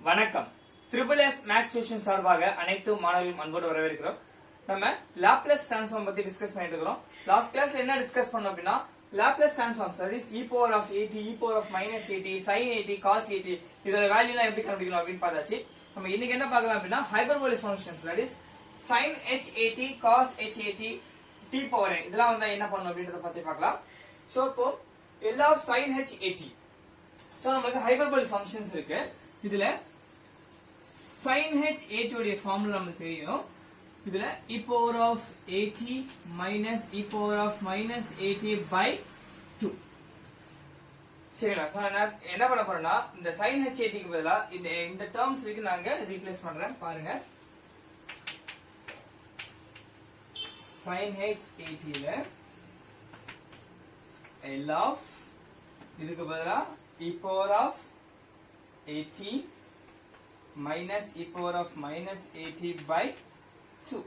வணக்கம். Triple S maths tuition சார்பாக அனைத்து மாணவர்களும் அன்போடு வரவேற்கிறோம். நம்ம லாப்லேஸ் டிரான்ஸ்ஃபார்ம் பத்தி டிஸ்கஸ் பண்ணிட்டு இருக்கோம். லாஸ்ட் கிளாஸ்ல என்ன டிஸ்கஸ் பண்ணோம் அப்படின்னா Laplace transform that is e power of at, e power of minus at, sin at, cos at இதோட வேல்யூ எல்லாம் எப்படி கண்டுபிடிக்கலாம் அப்படின்னு பார்த்தாச்சு. நம்ம இன்னைக்கு என்ன பார்க்கலாம் அப்படின்னா hyperbolic functions that is sin h at, cos h at, t power n இதெல்லாம் வந்து என்ன பண்ணனும் அப்படின்றத பத்தி பார்க்கலாம். சோ இப்போ L of sin h at so நமக்கு ஹைபர்போலிக் ஃபங்க்ஷன்ஸ் இருக்கு. இதுல sin h at உடைய ஃபார்முலா நமக்கு தெரியும். இதுல e power of at minus e power of minus at by 2. சரிங்களா? என்ன பண்ண போறோம்னா இந்த sin h at க்கு பதிலா இந்த டேர்ம்ஸ் இருக்கு நாங்க ரீப்ளேஸ் பண்றேன் பாருங்க. sin h at ல L of இதுக்கு பதிலா e power of at minus e power of minus at by 2.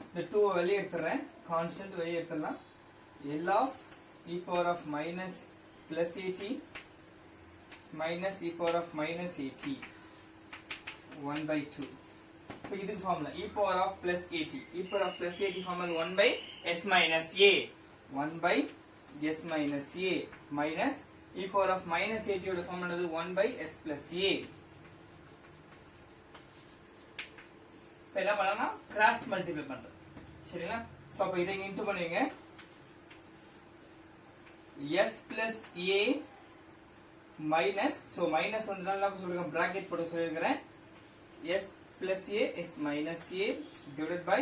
இந்த 2 வெளியே எடுத்துறேன், கான்ஸ்டன்ட் வெளியே எடுத்துறலாம். L of e power of minus plus at minus e power of minus at 1 by 2. இப்போ இதுக்கு formula e power of plus at, e power of plus at formula 1 by s minus a, 1 by s minus a minus e power of minus at ஓட formula 1 by s plus a. என்ன பண்ணலாம் cross multiply பண்றோம். சரிங்களா? So அப்ப இதை into பண்ணுவீங்க. s plus a minus so minus வந்தனால சொல்லுங்க பிராக்கெட் போட்டு சொல்லிருக்கேன். s plus a is minus a divided by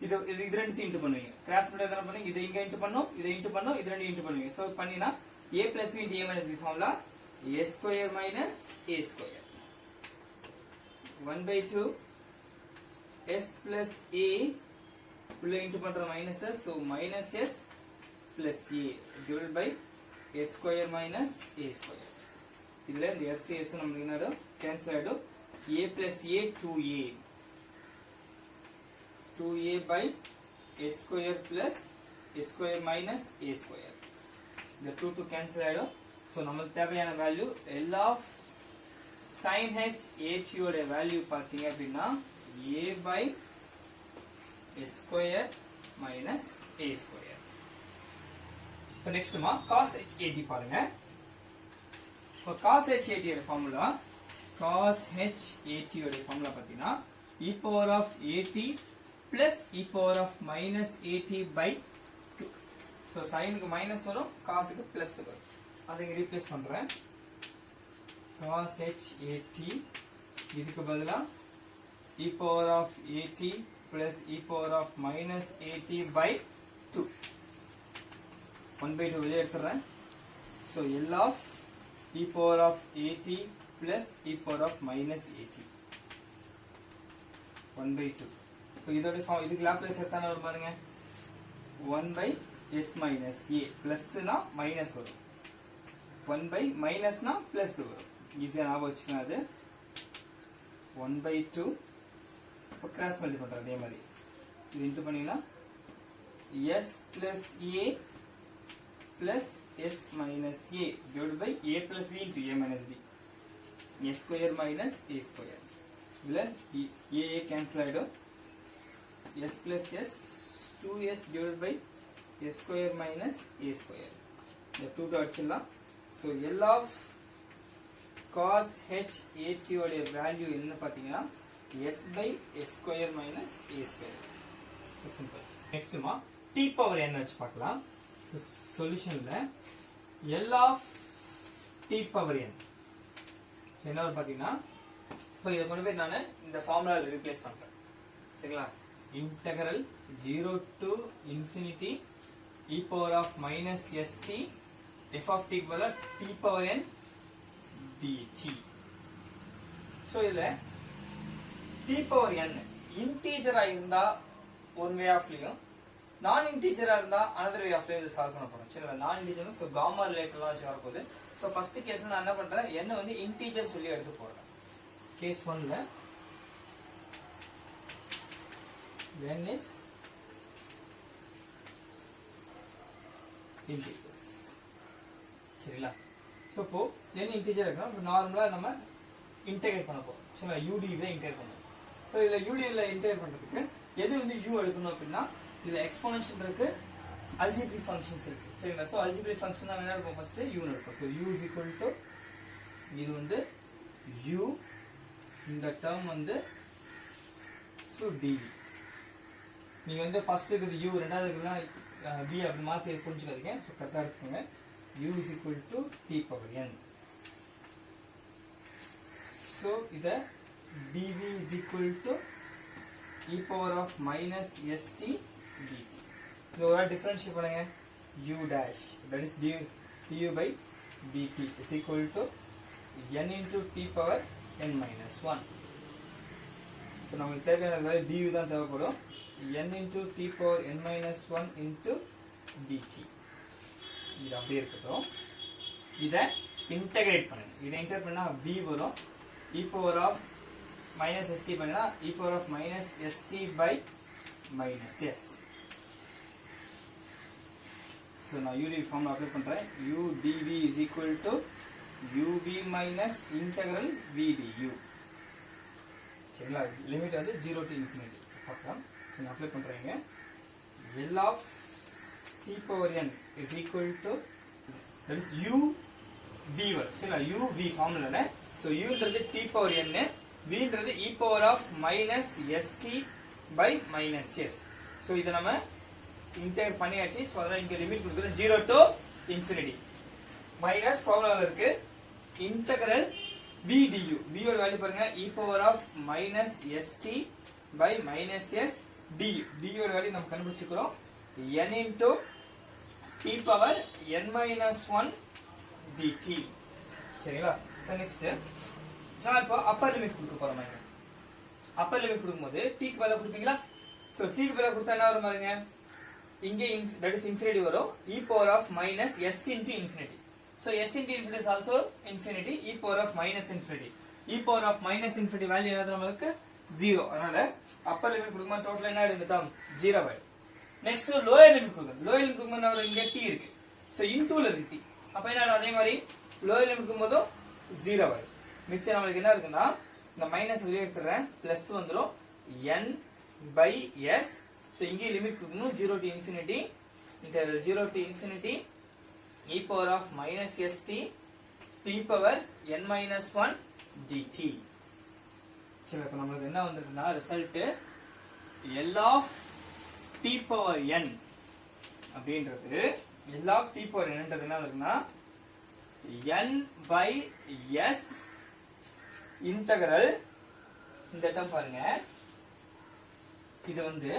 இது ரெண்டு இன்டு பண்ணுவீங்க. கிராஸ் மல்டிப்ளை தான பண்ணுவீங்க. இதை இங்க இன்டு பண்ணனும், இதை இன்டு பண்ணனும், இது ரெண்டு இன்டு பண்ணுவீங்க. சோ பண்ணினா a plus b into a minus b formula a square minus a square 1 by 2 s plus a உள்ள இன்டு பண்ற minus so minus s plus a divided by a square minus a square. இதுல இந்த s s நமக்கு என்னது cancel ஆயிடும். a plus a 2a 2a by a square plus a square minus a square. இந்த 2 cancel ஆயிடும். So நமக்கு தேவையான value L of sin h at ஓட வேல்யூ பாத்தீங்க அப்படினா a by a square minus a square. இப்போ next cos h at பாருங்க. இப்போ cos h at ஓட ஃபார்முலா cos h at ஓட ஃபார்முலா பாத்தீங்கன்னா e power of at plus e power of minus at by 2. So sin க்கு minus வரும், cos க்கு plus வரும். அதை இங்க ரீப்ளேஸ் பண்றேன். cos h at இதுக்கு பதிலா e power of at plus e power of minus at by 2 1 by 2 வெளியே எடுத்துறேன். so L of e power of at plus e power of minus at 1 by 2. இப்போ இதோட ஃபார்ம் இதுக்கு Laplace எடுத்தானே வரும் பாருங்க. 1 by s minus a பிளஸ்னா minus வரும், 1 by மைனஸ்னா plus வரும். ஈஸியா ஞாபகம் வச்சுக்கணும். அது 1 by 2 இப்போ கிராஸ் மல்டிப்ளை பண்றோம். அதே மாதிரி இது இன்டு பண்ணீங்கன்னா s plus a plus s minus a divided by a plus b into a minus b a square minus a square. இதுல a கேன்சல் ஆயிடும். s plus s 2s divided by a square minus a square. இந்த 2 அடிச்சிடலாம். so L of cos h at ஓட value என்ன பாத்தீங்கன்னா s by s square minus a square. simple. next t power n வச்சு பார்க்கலாம். so சொல்யூஷன்ல L of t power n என்ன வரும் பாத்தீங்கன்னா இப்போ இத கொண்டு போய் நான் இந்த ஃபார்முலால ரீப்ளேஸ் பண்றேன். சரிங்களா? integral 0 to infinity e power of minus st f of t க்கு பதிலா t power n dt. so இதுல t power n இன்டிஜரா இருந்தா one way of லியும் நான் இன்டிஜரா இருந்தா another way of லியும் இது சால்வ் பண்ண போறோம். சரிங்களா? நான் இன்டிஜர் சோ காமா ரிலேட்டட்லாம் வச்சு வர போகுது. சோ ஃபர்ஸ்ட் கேஸ்ல நான் என்ன பண்றேன், n வந்து இன்டிஜர் சொல்லி எடுத்து போறேன். கேஸ் 1ல n is integers. சரிங்களா? சோ இப்போ n இன்டிஜர் இருக்கா. நார்மலா நம்ம இன்டகிரேட் பண்ண போறோம். சரிங்களா, udv இன்டகிரேட் பண்ணுவோம். ஸோ இதுல udv இன்டகிரேட் பண்றதுக்கு எது வந்து u எடுக்கணும் அப்படின்னா இதுல எக்ஸ்போனன்ஷியல் இருக்கு, அல்ஜிப்ரிக் ஃபங்க்ஷன்ஸ் இருக்கு. சரிங்களா, ஸோ அல்ஜிப்ரிக் ஃபங்க்ஷன் தான் என்ன இருக்கும், ஃபர்ஸ்ட் u இருக்கும். So u is equal to இது வந்து u, இந்த டேர்ம் வந்து ஸோ dv. நீங்க வந்து ஃபர்ஸ்ட் இருக்குது u, ரெண்டாவது இருக்குதுன்னா v அப்படி மாற்றி புரிஞ்சுக்காதீங்க. ஸோ கரெக்டாக எடுத்துக்கோங்க. u is equal to t power n. So இதை dv is equal to e power of minus st dt. So ஒரு டிஃபரன்ஷியேட் பண்ணுங்க. u dash that is du by dt is equal to n into t power n minus 1. இப்போ நமக்கு தேவையான du தான் தேவைப்படும். n into t power n minus 1 into dt. இது அப்படியே இருக்கட்டும். இதை இன்டகிரேட் பண்ணுங்க. இதை இன்டகிரேட் பண்ணா v வரும். e power of minus st பண்ணா e power of minus st by minus s. So now udv formula apply பண்றேன். u dv is equal to uv minus integral v du. சரிங்களா, limit வந்து 0 to infinity. பார்க்கலாம். So நான் apply பண்றேங்க. L of t power n is equal to that is u v வரும். சரிங்களா, u v ஃபார்முலால. So u ன்றது t power n, v ன்றது e power of minus st by minus s. So இத நம்ம integrate பண்ணியாச்சு. So அத இங்க limit கொடுக்கிறோம் 0 to infinity. மைனஸ் ஃபார்முலால இருக்கு இன்டகிரல் v du. v ஓட வேல்யூ பாருங்க e power of minus st by minus s du. du ஓட வேல்யூ நம்ம கண்டுபிடிச்சிக்கிறோம் n into t power n minus 1 dt. சரிங்களா, சோ நெக்ஸ்ட் நான் இப்போ அப்பர் லிமிட் கொடுக்க போறோம். அப்பர் லிமிட் கொடுக்கும்போது t க்கு பதிலா கொடுப்பீங்களா? சோ t க்கு பதிலா கொடுத்தா என்ன வரும் பாருங்க. இங்க that is infinity வரும். e power of minus s into infinity. So s into infinity is also infinity. e power of minus infinity. e power of minus infinity value என்னது நமக்கு 0. அதனால அப்பர் லிமிட் கொடுக்கும்போது டோட்டல் என்ன ஆயிடும், இந்த term 0 ஆயிடும். Next lower limit கொடுக்கணும். Lower limit கொடுக்கும்போது இங்க t இருக்கு. சோ இன்டூல இருக்கு t. அப்ப என்ன அதே மாதிரி லோயர் லிமிட் கொடுக்கும்போது 0 ஆயிடும். மிச்சம் நமக்கு என்ன இருக்குன்னா இந்த மைனஸ் வெளியே எடுத்துறேன், பிளஸ் வந்துரும் n by s. சோ இங்க லிமிட் கொடுக்கணும் 0 to infinity. integral 0 to infinity e power of minus st t power n minus 1 dt. சரி, அப்ப நமக்கு என்ன வந்திருக்குன்னா result L of t power n அப்படின்றது L of t power n ன்றது என்ன இருக்குன்னா n by s integral இந்த டேர்ம் பாருங்க. இது வந்து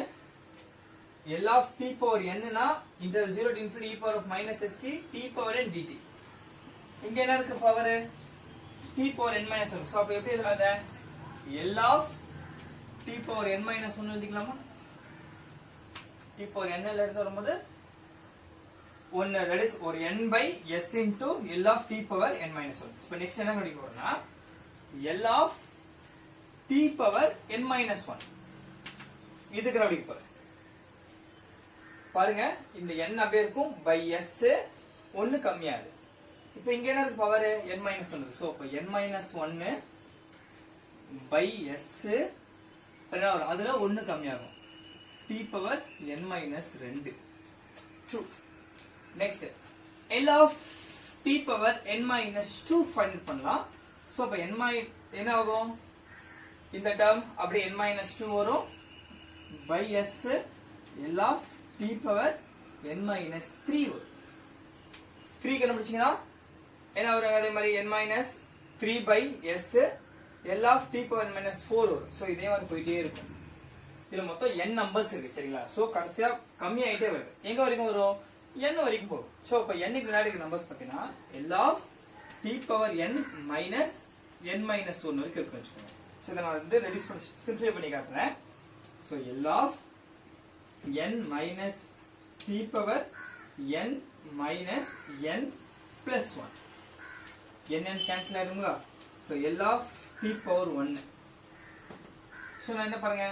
L of t power n னா integral 0 to infinity e power of minus st t power n dt. இங்க என்ன இருக்கு power t power n minus 1. So அப்ப எப்படி எழுதலாம்ங்க, L of t power n minus 1 எழுதிக்கலாமா? t power n ல இருந்து வரும்போது 1 that is ஒரு n by s into L of t power n minus 1. இப்போ நெக்ஸ்ட் என்ன கண்டுபிடிக்க போறோம்னா L of t power n minus 1 இதுக்கு கண்டுபிடிக்க போறோம். பாருங்க இந்த n அப்படியே இருக்கும் by s 1 கம்மியாகுது. இப்போ இங்க என்ன இருக்கு பவர் n minus 1 இருக்கு. சோ அப்ப n minus 1 by s அதுல 1 கம்மியாகும். t power n minus 2 2. Next L of t power n minus 2 find பண்ணலாம். சோ அப்ப என்ன ஆகும், இந்த டேர்ம் அப்படியே n minus 2 வரும் by s L of t power n minus 3 வரும். 3 கண்டுபிடிச்சீங்கன்னா என்ன வரும், அதே மாதிரி n minus 3 by s L of t power n minus 4 வரும். சோ இதே மாதிரி போயிட்டே இருக்கும். இதுல மொத்தம் n நம்பர்ஸ் இருக்கு. சரிங்களா, சோ கடைசியா கம்மி ஆயிட்டே வருது. எங்க வரைக்கும் வரும், n வரைக்கும் போகும். சோ இப்ப n க்கு முன்னாடி இருக்க நம்பர்ஸ் பாத்தீங்கன்னா L of t power n minus n minus 1 வரைக்கும் இருக்குன்னு வச்சுக்கோங்க. சோ இத நான் வந்து ரெடியூஸ் பண்ணி சிம்பிளிஃபை பண்ணி காட்டுறேன். So L of n minus t power n minus n plus 1. n cancel ஆயிடுங்களா? So L of t power 1. So நான் என்ன பாருங்க,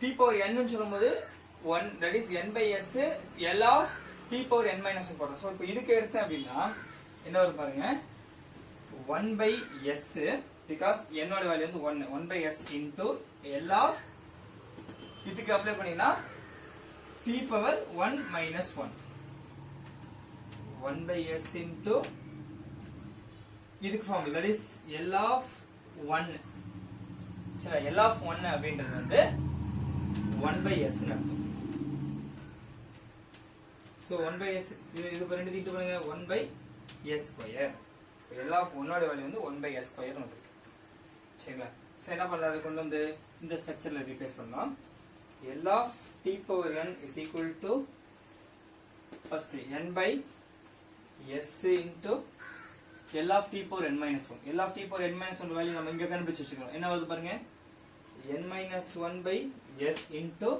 t power n ன்னு சொல்லும்போது 1 that is n by s L of t power n minus 1 போடுறோம். So இப்போ இதுக்கு எடுத்தேன் அப்படின்னா என்ன வரும் பாருங்க, 1 by s because n ஓட வேல்யூ வந்து 1 1 by s into L of இதுக்கு அப்ளை பண்ணீங்கன்னா t power 1 minus 1 1 by s into இதுக்கு formula that is L of 1 சரி L of 1 அப்படின்றது வந்து 1 by s ன்னு அர்த்தம் so 1 by s இது ரெண்டு தீட்டு பண்ணுங்க 1 by s square L of 1 ஓட வேல்யூ வந்து 1 by s ஸ்கொயர் னு இருக்கு சரிங்களா சோ என்ன பண்ணலாம் அது கொண்டு வந்து இந்த ஸ்ட்ரக்சர்ல ரீப்ளேஸ் பண்ணலாம் L of t power n is equal to first n by s into L of t power n minus 1 L of t power n minus 1 value நம்ம இங்க கண்டுபிடிச்சு வச்சுக்கணும் என்ன வருது பாருங்க n minus 1 by s into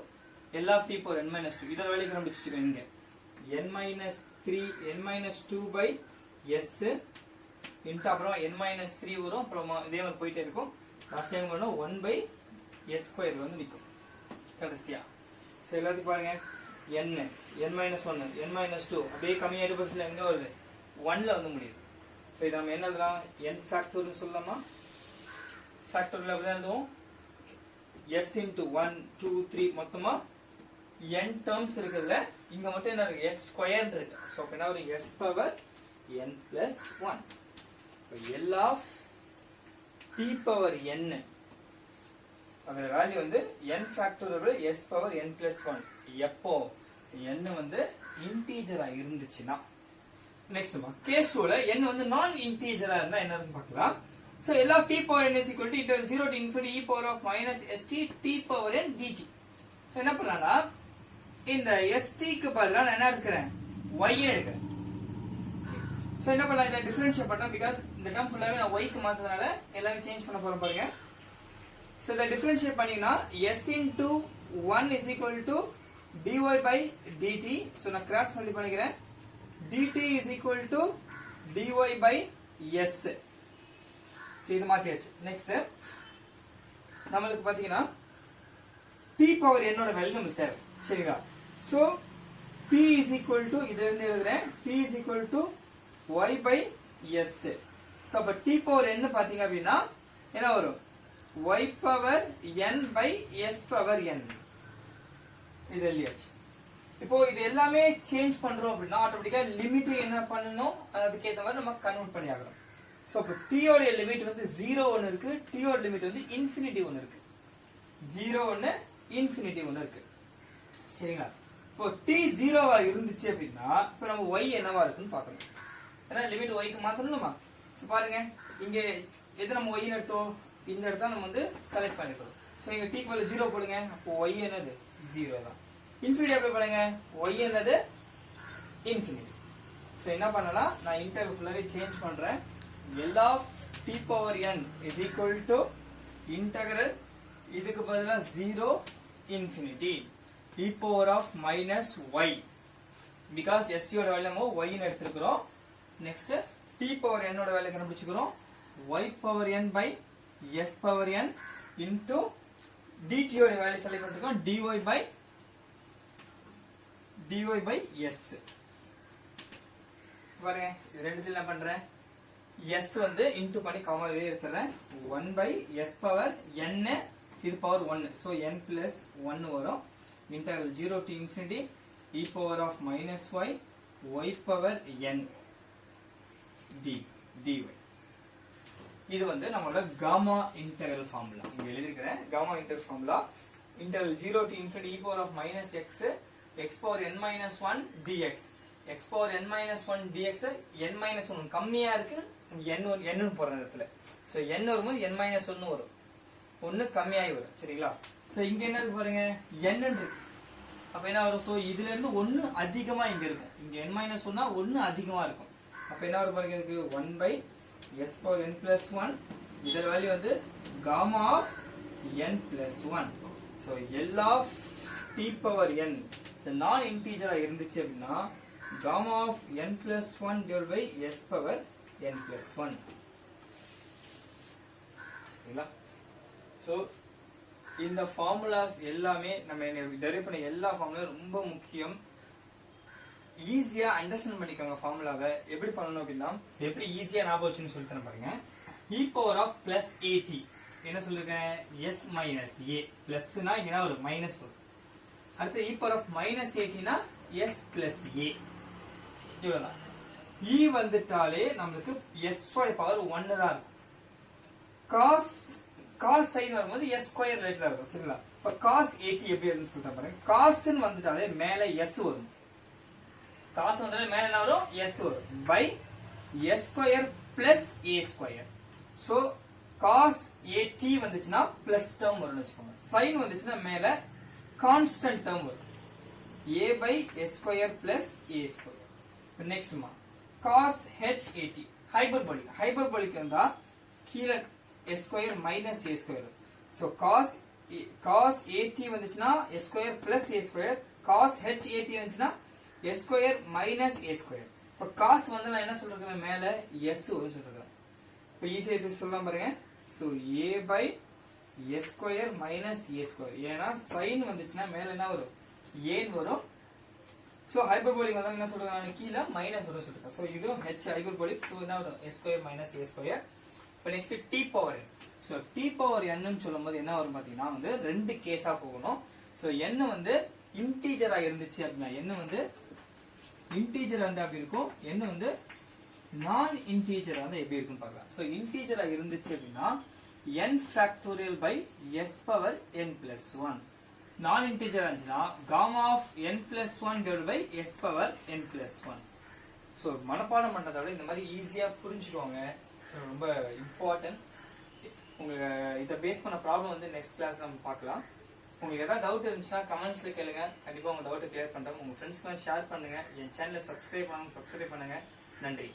L of t power n minus 2 இதோட value கண்டுபிடிச்சு வச்சுக்கோங்க இங்க n minus 3 n minus 2 by s into அப்புறம் n minus 3 வரும் அப்புறம் இதே மாதிரி போயிட்டே இருக்கும் லாஸ்ட் டைம் பண்ணா 1 by s ஸ்கொயர் வந்து நிக்கும் கடைசியா சோ எல்லாத்துக்கும் பாருங்க n minus 1 n minus 2 அப்படியே கம்மியாயிட்டு பஸ்ல எங்க வருது 1 ல வந்து முடியுது சோ இத நம்ம என்ன எழுதலாம் n ஃபேக்டர் னு சொல்லலாமா ஃபேக்டர்ல அப்படியே எழுதுவோம் s into 1 2 3 மொத்தமா n டர்ம்ஸ் இருக்குதுல இங்க மட்டும் என்ன இருக்கு x ஸ்கொயர் இருக்கு சோ அப்ப என்ன வரும் s power n plus 1 so L of t power n அதோட வேல்யூ வந்து n factorial s power n plus 1 எப்போ n வந்து இன்டிஜரா இருந்துச்சுனா நெக்ஸ்ட் மா கேஸ் 2 ல n வந்து நான் இன்டிஜரா இருந்தா என்னன்னு பார்க்கலாம் so L of t power n is equal to integral 0 to infinity e power of minus st t power n dt so என்ன பண்ணலாம்னா இந்த st க்கு பதிலா நான் என்ன எடுக்கறேன் y எடுக்கறேன் சோ என்ன பண்ணலாம் இத டிஃபரன்ஷியேட் பண்றேன் because இந்த டேர்ம் ஃபுல்லாவே நான் y க்கு மாத்தறதுனால எல்லாமே சேஞ்ச் பண்ண போறேன் பாருங்க சோ இத டிஃபரன்ஷியேட் பண்ணீங்கன்னா s into 1 is equal to dy by dt so நான் கிராஸ் மல்டிப்ளை பண்ணிக்கிறேன் dt is equal to dy by s so இது மாத்தியாச்சு நெக்ஸ்ட் நமக்கு பாத்தீங்கன்னா t பவர் n ஓட வேல்யூ நமக்கு தேவை சரிங்களா so t is equal to இதுல இருந்து எழுதுறேன் t is equal to y by s so அப்ப t பவர் n பாத்தீங்க அப்படினா என்ன வரும் y power n by s power n இது எழுதியாச்சு இப்போ இது எல்லாமே சேஞ்ச் பண்றோம் அப்படினா ஆட்டோமேட்டிக்கா லிமிட் என்ன பண்ணனும் அதுக்கு ஏத்த மாதிரி நம்ம கன்வர்ட் பண்ணி ஆகணும் சோ அப்ப t ஓட லிமிட் வந்து 0 ஒன்னு இருக்கு t ஓட லிமிட் வந்து இன்ஃபினிட்டி ஒன்னு இருக்கு 0 ஒன்னு இன்ஃபினிட்டி ஒன்னு இருக்கு சரிங்களா இப்போ t 0வா இருந்துச்சு அப்படினா இப்போ நம்ம y என்னவா இருக்குன்னு பார்க்கணும் ஏன்னா லிமிட் y க்கு மாத்தணுமா சோ பாருங்க இங்க எது நம்ம y ன்னு எடுத்தோம் இந்த இடத்த நம்ம வந்து செலக்ட் பண்ணிக்கிறோம் சோ இங்க t க்கு 0 போடுங்க அப்போ y என்னது 0 தான் இன்ஃபினிட்டி அப்ளை பண்ணுங்க y என்னது இன்ஃபினிட்டி சோ என்ன பண்ணலாம் நான் இன்டர்வல் ஃபுல்லாவே சேஞ்ச் பண்றேன் L of t power n is equal to integral இதுக்கு பதிலா 0 infinity e power of minus y because st ஓட வேல்யூ நம்ம y ன்னு எடுத்துக்கிறோம் நெக்ஸ்ட் t power n ஓட value கண்டுபிடிச்சுக்கிறோம் y power n by s power n into dt ஓட value select பண்ணிருக்கோம் dy by s பாருங்க இது ரெண்டு என்ன பண்றேன் s வந்து இன்டு பண்ணி காமா வெளிய எடுத்துறேன் 1 by s power n இது பவர் 1 so n plus 1 வரும் integral 0 to infinity e power of minus y y power n dy இது வந்து நம்மளோட காமா இன்டெகிரல் ஃபார்முலா இங்க எழுதி இருக்கேன் gamma integral formula integral 0 to infinity e power of minus x x power n minus 1 dx x power n minus 1 dx n minus 1 கம்மியா இருக்கு n ன்னு போற இடத்துல சோ n வரும்போது n minus 1 வரும் 1 கம்மியாயி வரும் சரிங்களா சோ இங்க என்ன இருக்கு பாருங்க n இருக்கு அப்ப என்ன வரும் சோ இதுல இருந்து 1 அதிகமா இங்க இருக்கும் இங்க n minus 1 னா 1 அதிகமா இருக்கும் அப்ப என்ன வரும் பாருங்க இதுக்கு 1 by s power n plus 1 இதோட வேல்யூ வந்து gamma of n plus 1 so L of t power n the non integer இருந்துச்சு அப்படினா gamma of n plus 1 divided by s power n plus 1 சரிங்களா சோ இந்த ஃபார்முலாஸ் எல்லாமே நம்ம derive பண்ண எல்லா ஃபார்முலா ரொம்ப முக்கியம் ஈஸியா அண்டர்ஸ்டாண்ட் பண்ணிக்கோங்க ஃபார்முலாவை எப்படி பண்ணனும் அப்படினா எப்படி ஈஸியா ஞாபகம் வச்சுன்னு சொல்லி தரேன் பாருங்க e power of plus at என்ன சொல்லிருக்கேன் s minus a பிளஸ்னா இங்க ஒரு மைனஸ் வரும். அடுத்து e power of minus at னா s plus a இவ்வளவுதான். e வந்துட்டாலே நமக்கு s பவர் 1 தான் இருக்கும். cos sin வரும்போது s ஸ்கொயர் ரைட்ல இருக்கும் சரிங்களா. இப்ப cos at எப்படி இருக்குன்னு சொல்றேன் பாருங்க. cos ன்னு வந்துட்டாலே மேல s வரும். cos வந்தாலே மேல என்ன வரும் s வரும் by s square plus a square. So cos at வந்துச்சுன்னா பிளஸ் டேர்ம் வரும்னு வெச்சுக்கோங்க. sin வந்துச்சுன்னா மேல கான்ஸ்டன்ட் டேர்ம் வரும். a by s square plus a square. Next மா cos h at hyperbolic. Hyperbolic வந்தா கீழ s square minus a square. So cos at வந்துச்சுன்னா s square plus a square. cos h at வந்துச்சுன்னா s square minus a square. இப்ப cos வந்து நான் என்ன சொல்றேன் மேல s வரும் சொல்றேன். இப்ப ஈஸியா இது சொல்லலாம் பாருங்க. So a by s square minus a square. ஏன்னா sin வந்துச்சுன்னா மேல என்ன வரும் a வரும். சோ ஹைபர்போலிக் வந்தா என்ன சொல்றேன் நான் கீழ மைனஸ் வரும் சொல்றேன். சோ இதுவும் h ஹைபர்போலிக். சோ என்ன வரும் s square minus a square. இப்ப next t power n. So t power n ன்னு சொல்லும்போது என்ன வரும் பாத்தீங்கன்னா வந்து ரெண்டு கேஸா போகணும். சோ n வந்து இன்டிஜரா இருந்துச்சு அப்படினா n வந்து இன்டிஜரா இருந்தா அப்படி இருக்கும். n வந்து நான் இன்டிஜரா இருந்தா எப்படி இருக்குன்னு பார்க்கலாம். சோ இன்டிஜரா இருந்துச்சு அப்படினா n factorial by s power n plus 1. நான் இன்டிஜரா இருந்துச்சுனா gamma of n plus 1 divided by s power n plus 1. So மனப்பாடம் பண்றத விட இந்த மாதிரி ஈஸியா புரிஞ்சுக்குவாங்க. ரொம்ப இம்பார்ட்டன்ட். உங்களுக்கு இத பேஸ் பண்ண ப்ராப்ளம் வந்து நெக்ஸ்ட் கிளாஸ் நம்ம பார்க்கலாம். உங்களுக்கு ஏதாவது டவுட் இருந்துச்சுன்னா கமெண்ட்ஸ்ல கேளுங்க. கண்டிப்பா உங்க டவுட் கிளியர் பண்றேன். உங்க ஃப்ரெண்ட்ஸ்க்கு ஷேர் பண்ணுங்க. என் சேனலை சப்ஸ்கிரைப் பண்ணுங்க. நன்றி.